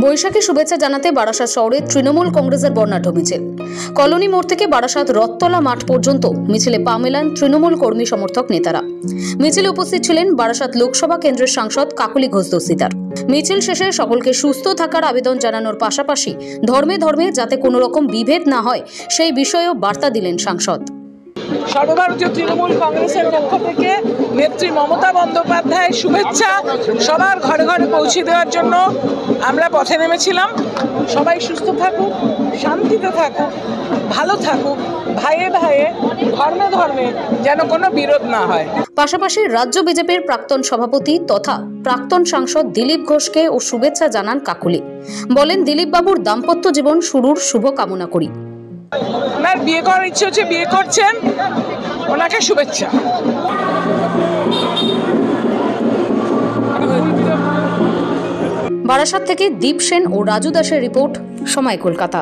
বৈশাখী শুভেচ্ছা জানাতে বারাসাত শহরে তৃণমূল কংগ্রেসের বর্ণাঢ্য মিছিল। কলোনি মোড় থেকে বারাসাত রথতলা মাঠ পর্যন্ত মিছিলে পা মেলান তৃণমূল কর্মী সমর্থক নেতারা। মিছিলে উপস্থিত ছিলেন বারাসাত লোকসভা কেন্দ্রের সাংসদ কাকলি ঘোষ দস্তিদার। মিছিল শেষে সকলকে সুস্থ থাকার আবেদন জানানোর পাশাপাশি ধর্মে ধর্মে যাতে কোনো রকম বিভেদ না হয় সেই বিষয়েও বার্তা দিলেন সাংসদ। সর্বভারতীয় তৃণমূল কংগ্রেসের পক্ষ থেকে নেত্রী মমতা বন্দ্যোপাধ্যায়ের শুভেচ্ছা সবার ঘরে ঘরে পৌঁছে দেওয়ার জন্য আমরা পথে নেমেছিলাম। সবাই সুস্থ থাকুক, শান্তিতে থাকুক, ভালো থাকুক, ভাইয়ে ভাইয়ে ধর্মে ধর্মে যেন কোনো বিরোধ না হয়। পাশাপাশি রাজ্য বিজেপির প্রাক্তন সভাপতি তথা প্রাক্তন সাংসদ দিলীপ ঘোষকে ও শুভেচ্ছা জানান কাকুলি। বলেন, দিলীপ বাবুর দাম্পত্য জীবন শুরুর শুভ কামনা করি। ওনার বিয়ে করার ইচ্ছে হচ্ছে, বিয়ে করছেন, ওনাকে শুভেচ্ছা। বারাসাত থেকে দীপ সেন ও রাজু দাসের রিপোর্ট, সময় কলকাতা।